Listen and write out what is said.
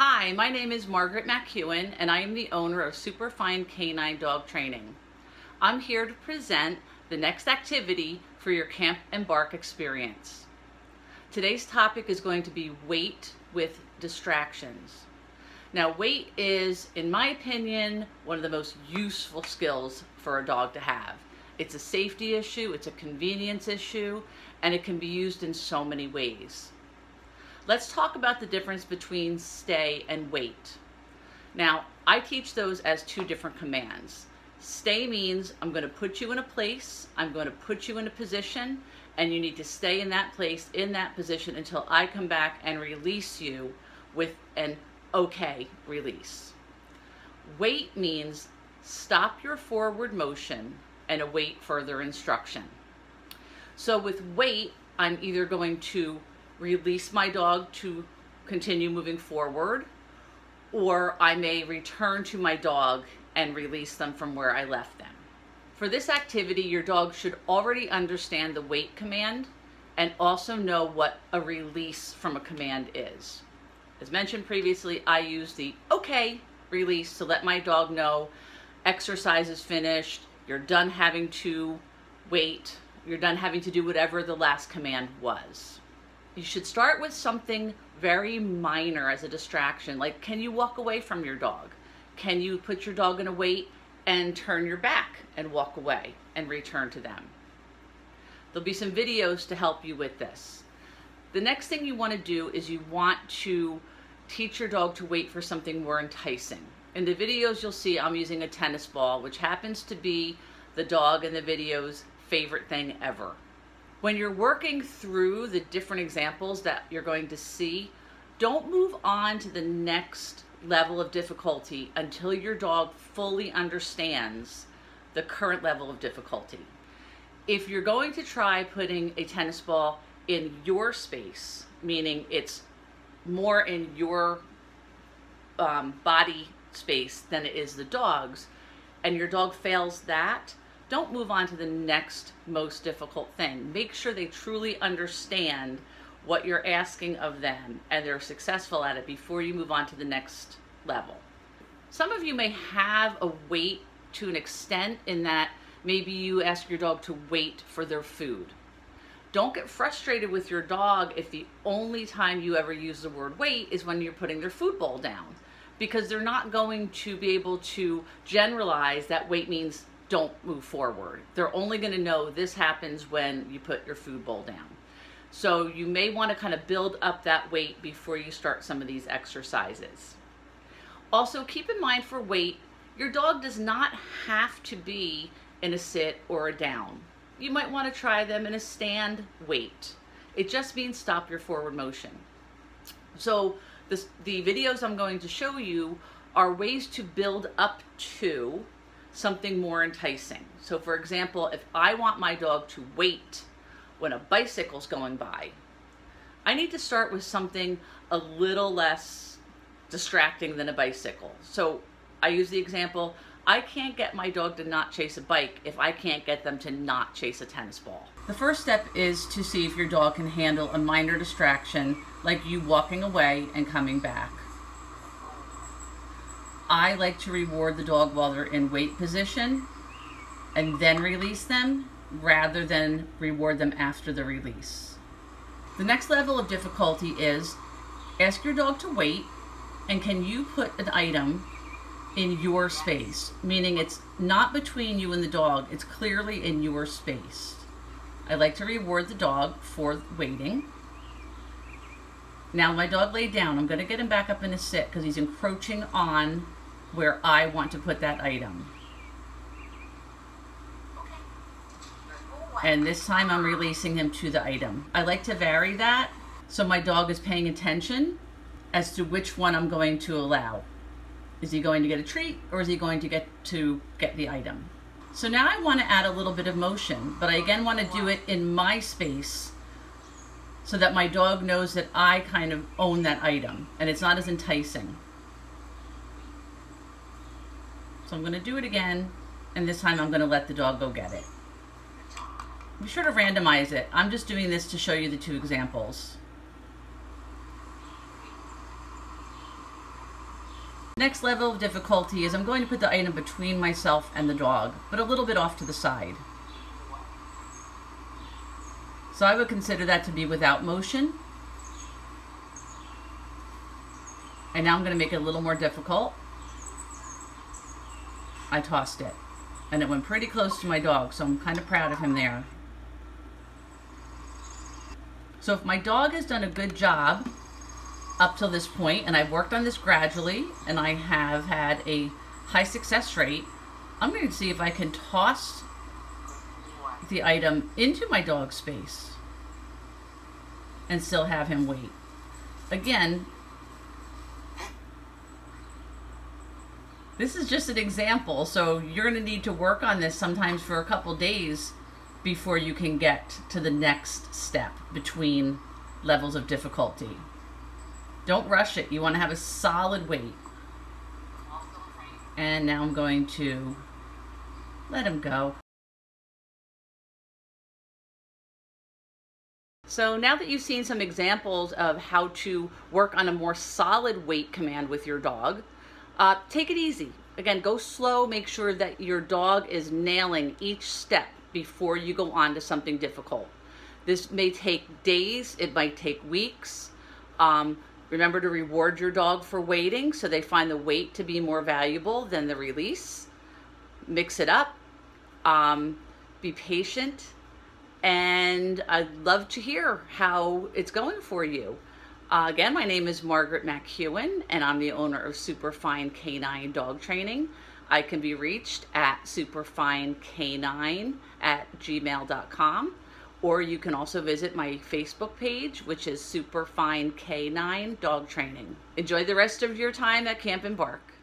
Hi, my name is Margaret McEwen, and I am the owner of Superfine Canine Dog Training. I'm here to present the next activity for your Camp Embark experience. Today's topic is going to be weight with distractions. Now, weight is, in my opinion, one of the most useful skills for a dog to have. It's a safety issue, it's a convenience issue, and it can be used in so many ways. Let's talk about the difference between stay and wait. Now, I teach those as two different commands. Stay means I'm going to put you in a place, I'm going to put you in a position, and you need to stay in that place, in that position until I come back and release you with an okay release. Wait means stop your forward motion and await further instruction. So with wait, I'm either going to release my dog to continue moving forward, or I may return to my dog and release them from where I left them. For this activity, your dog should already understand the wait command and also know what a release from a command is. As mentioned previously, I use the okay release to let my dog know exercise is finished, you're done having to wait, you're done having to do whatever the last command was. You should start with something very minor as a distraction, like can you walk away from your dog? Can you put your dog in a wait and turn your back and walk away and return to them? There'll be some videos to help you with this. The next thing you want to do is you want to teach your dog to wait for something more enticing. In the videos you'll see I'm using a tennis ball, which happens to be the dog in the video's favorite thing ever. When you're working through the different examples that you're going to see, don't move on to the next level of difficulty until your dog fully understands the current level of difficulty. If you're going to try putting a tennis ball in your space, meaning it's more in your body space than it is the dog's, and your dog fails that, don't move on to the next most difficult thing. Make sure they truly understand what you're asking of them and they're successful at it before you move on to the next level. Some of you may have a wait to an extent in that maybe you ask your dog to wait for their food. Don't get frustrated with your dog if the only time you ever use the word wait is when you're putting their food bowl down, because they're not going to be able to generalize that wait means don't move forward. They're only going to know this happens when you put your food bowl down. So you may want to kind of build up that weight before you start some of these exercises. Also, keep in mind for weight, your dog does not have to be in a sit or a down. You might want to try them in a stand weight. It just means stop your forward motion. So the videos I'm going to show you are ways to build up to something more enticing. So for example, if I want my dog to wait when a bicycle's going by, I need to start with something a little less distracting than a bicycle. So I use the example, I can't get my dog to not chase a bike if I can't get them to not chase a tennis ball. The first step is to see if your dog can handle a minor distraction like you walking away and coming back. I like to reward the dog while they're in wait position and then release them rather than reward them after the release. The next level of difficulty is ask your dog to wait, and can you put an item in your space, meaning it's not between you and the dog, it's clearly in your space. I like to reward the dog for waiting. Now my dog laid down, I'm going to get him back up in a sit because he's encroaching on where I want to put that item. And this time I'm releasing him to the item. I like to vary that so my dog is paying attention as to which one I'm going to allow. Is he going to get a treat or is he going to get the item? So now I want to add a little bit of motion, but I again want to do it in my space so that my dog knows that I kind of own that item and it's not as enticing. So I'm going to do it again, and this time I'm going to let the dog go get it. Be sure to randomize it. I'm just doing this to show you the two examples. Next level of difficulty is I'm going to put the item between myself and the dog, but a little bit off to the side. So I would consider that to be without motion. And now I'm going to make it a little more difficult. I tossed it, and it went pretty close to my dog, so I'm kind of proud of him there. So if my dog has done a good job up till this point, and I've worked on this gradually, and I have had a high success rate, I'm going to see if I can toss the item into my dog's space and still have him wait. Again, this is just an example, so you're going to need to work on this sometimes for a couple days before you can get to the next step between levels of difficulty. Don't rush it. You want to have a solid wait. And now I'm going to let him go. So now that you've seen some examples of how to work on a more solid wait command with your dog, take it easy. Again, go slow. Make sure that your dog is nailing each step before you go on to something difficult. This may take days. It might take weeks. Remember to reward your dog for waiting so they find the wait to be more valuable than the release. Mix it up. Be patient. And I'd love to hear how it's going for you. Again, my name is Margaret McEwen, and I'm the owner of Superfine Canine Dog Training. I can be reached at superfinecanine@gmail.com, or you can also visit my Facebook page, which is Superfine Canine Dog Training. Enjoy the rest of your time at Camp Embark.